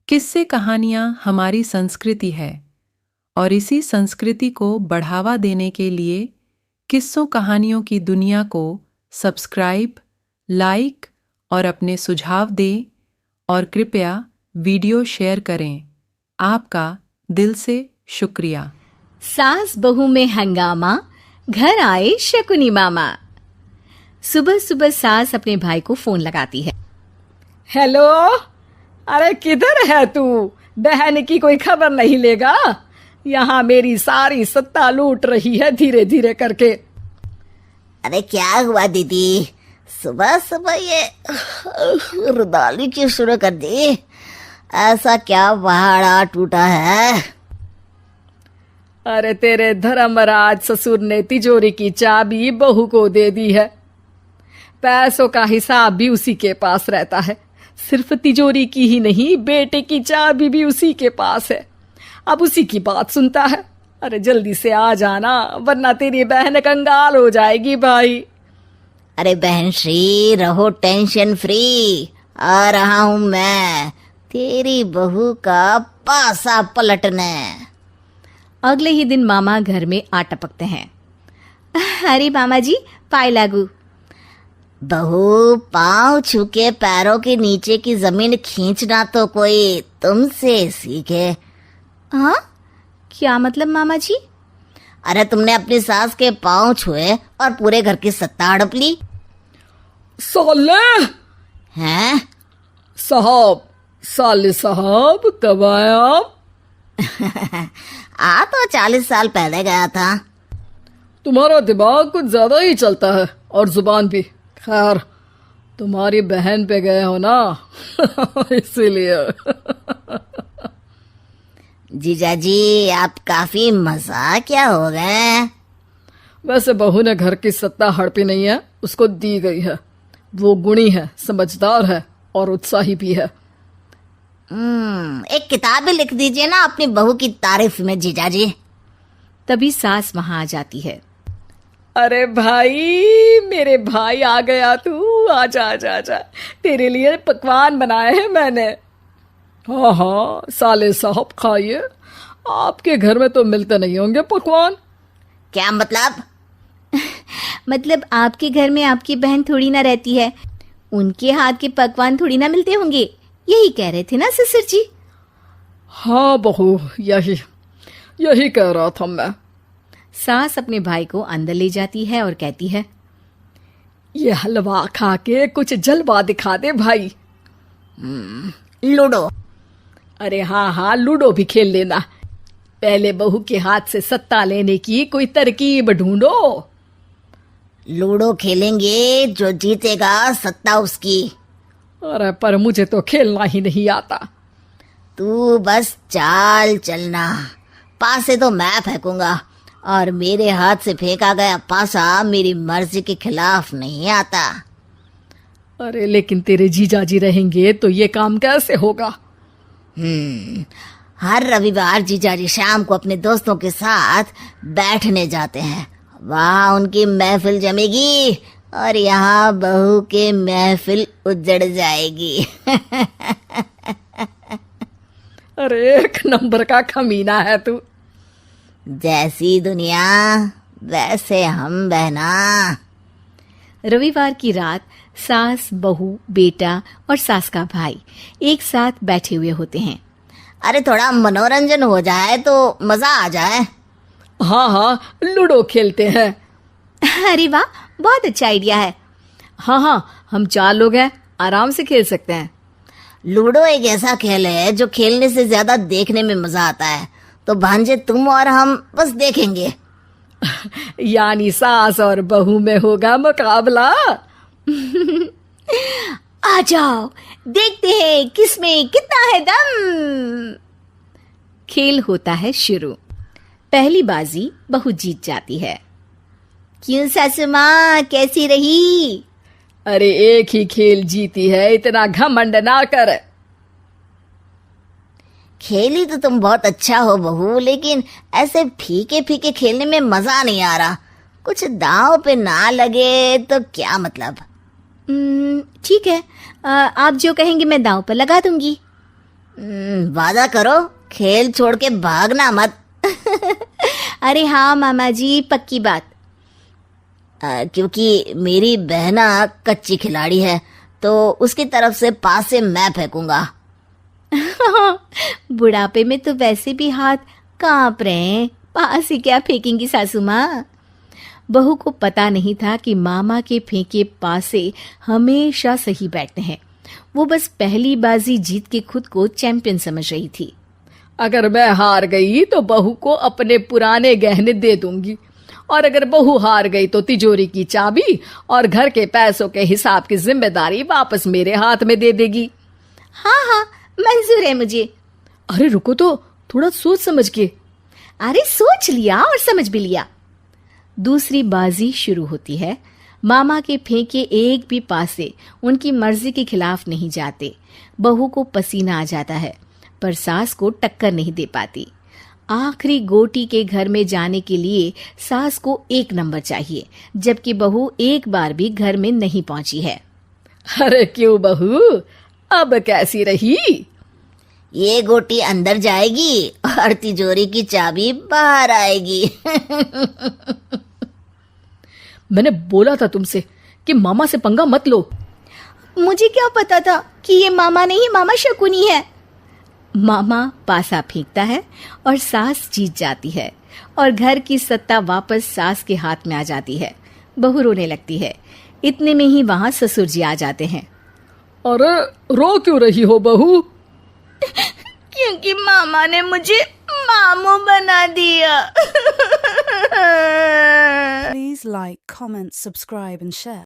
किस्से कहानियाँ हमारी संस्कृति है और इसी संस्कृति को बढ़ावा देने के लिए किस्सों कहानियों की दुनिया को सब्सक्राइब, लाइक और अपने सुझाव दें और कृपया वीडियो शेयर करें। आपका दिल से शुक्रिया। सास बहू में हंगामा, घर आए शकुनी मामा। सुबह सुबह सास अपने भाई को फोन लगाती है। हेलो, अरे किधर है तू? बहन की कोई खबर नहीं लेगा? यहाँ मेरी सारी सत्ता लूट रही है धीरे धीरे करके। अरे क्या हुआ दीदी, सुबह सुबह ये रुदाली क्यों शुरू कर दी? ऐसा क्या पहाड़ा टूटा है? अरे तेरे धर्मराज ससुर ने तिजोरी की चाबी बहू को दे दी है। पैसों का हिसाब भी उसी के पास रहता है। सिर्फ तिजोरी की ही नहीं, बेटे की चाबी भी उसी के पास है। अब उसी की बात सुनता है। अरे जल्दी से आ जाना, वरना तेरी बहन कंगाल हो जाएगी भाई। अरे बहन श्री, रहो टेंशन फ्री। आ रहा हूँ मैं, तेरी बहू का पासा पलटने। अगले ही दिन मामा घर में आ टपकते हैं। अरे मामा जी, पाए लागू। बहू, पाँव छू के पैरों के नीचे की जमीन खींचना तो कोई तुमसे सीखे। हाँ, क्या मतलब मामा जी? अरे तुमने अपनी सास के पाँव छुए और पूरे घर की सत्ता हड़प ली। साले हैं? साहब, साले साहब कब आए आप? आ तो 40 साल पहले गया था। तुम्हारा दिमाग कुछ ज्यादा ही चलता है और जुबान भी। खैर, तुम्हारी बहन पे गए हो ना इसीलिए। जीजा जी, आप काफी मजाकिया हो गए। वैसे बहू ने घर की सत्ता हड़पी नहीं है, उसको दी गई है। वो गुणी है, समझदार है और उत्साही भी है। एक किताब भी लिख दीजिए ना अपनी बहू की तारीफ में जीजा जी। तभी सास वहां आ जाती है। अरे भाई, मेरे भाई आ गया तू। आजा आजा आजा, तेरे लिए पकवान बनाए हैं मैंने। हाँ हाँ साले साहब, खाइए। आपके घर में तो मिलते नहीं होंगे पकवान। क्या मतलब? मतलब आपके घर में आपकी बहन थोड़ी ना रहती है, उनके हाथ के पकवान थोड़ी ना मिलते होंगे, यही कह रहे थे ना ससुर जी? हाँ बहू, यही कह रहा था मैं। सास अपने भाई को अंदर ले जाती है और कहती है, ये हलवा खा के कुछ जलवा दिखा दे भाई। लूडो? अरे हाँ हाँ, लूडो भी खेल लेना। पहले बहू के हाथ से सत्ता लेने की कोई तरकीब ढूंढो। लूडो खेलेंगे, जो जीतेगा सत्ता उसकी। अरे पर मुझे तो खेलना ही नहीं आता। तू बस चाल चलना, पासे तो मैं फेंकूंगा और मेरे हाथ से फेंका गया पासा मेरी मर्जी के खिलाफ नहीं आता। अरे लेकिन तेरे जीजा जी रहेंगे तो ये काम कैसे होगा? हर रविवार जीजा जी शाम को अपने दोस्तों के साथ बैठने जाते हैं। वहाँ उनकी महफिल जमेगी और यहाँ बहू के महफिल उजड़ जाएगी। अरे एक नंबर का कमीना है तू। जैसी दुनिया वैसे हम बहना। रविवार की रात सास, बहू, बेटा और सास का भाई एक साथ बैठे हुए होते हैं। अरे थोड़ा मनोरंजन हो जाए तो मजा आ जाए। हाँ हाँ, लूडो खेलते हैं। अरे वाह, बहुत अच्छा आइडिया है। हाँ हाँ, हम 4 लोग हैं, आराम से खेल सकते हैं। लूडो एक ऐसा खेल है जो खेलने से ज्यादा देखने में मजा आता है। तो भांजे तुम और हम बस देखेंगे। यानी सास और बहू में होगा मुकाबला। आ जाओ, देखते हैं किसमें कितना है दम। खेल होता है शुरू। पहली बाजी बहू जीत जाती है। क्यों सासू माँ, कैसी रही? अरे एक ही खेल जीती है, इतना घमंड ना कर। खेली तो तुम बहुत अच्छा हो बहू, लेकिन ऐसे फीके फीके खेलने में मजा नहीं आ रहा। कुछ दांव पे ना लगे तो क्या मतलब। ठीक है, आप जो कहेंगे मैं दांव पर लगा दूंगी। वादा करो, खेल छोड़ के भागना मत। अरे हाँ मामा जी, पक्की बात। क्योंकि मेरी बहना कच्ची खिलाड़ी है, तो उसकी तरफ से पास से मैं फेंकूंगा। बुढ़ापे में तो वैसे भी हाथ कांप रहे हैं, पास ही क्या फेंकेंगी सासू माँ। बहू को पता नहीं था कि मामा के फेंके पासे हमेशा सही बैठते हैं। वो बस पहली बाजी जीत के खुद को चैंपियन समझ रही थी। अगर मैं हार गई तो बहू को अपने पुराने गहने दे दूंगी, और अगर बहू हार गई तो तिजोरी की चाबी और घर के पैसों के हिसाब की जिम्मेदारी वापस मेरे हाथ में दे देगी। हाँ हाँ, मंजूर है मुझे। अरे रुको तो, थोड़ा सोच समझ के। अरे सोच लिया और समझ भी लिया। दूसरी बाजी शुरू होती है। मामा के फेंके एक भी पासे उनकी मर्जी के खिलाफ नहीं जाते। बहू को पसीना आ जाता है, पर सास को टक्कर नहीं दे पाती। आखिरी गोटी के घर में जाने के लिए सास को 1 नंबर चाहिए, जबकि बहू एक बार भी घर में नहीं पहुंची है। अरे क्यों बहू, अब कैसी रही? ये गोटी अंदर जाएगी और तिजोरी की चाबी बाहर आएगी। मैंने बोला था तुमसे कि मामा से पंगा मत लो। मुझे क्या पता था कि ये मामा नहीं, मामा शकुनी है। मामा पासा फेंकता है और सास जीत जाती है, और घर की सत्ता वापस सास के हाथ में आ जाती है। बहू रोने लगती है। इतने में ही वहां ससुर जी आ जाते हैं। अरे रो क्यों रही हो बहू? क्योंकि मामा ने मुझे मामू बना दिया। Please like, comment, subscribe and share.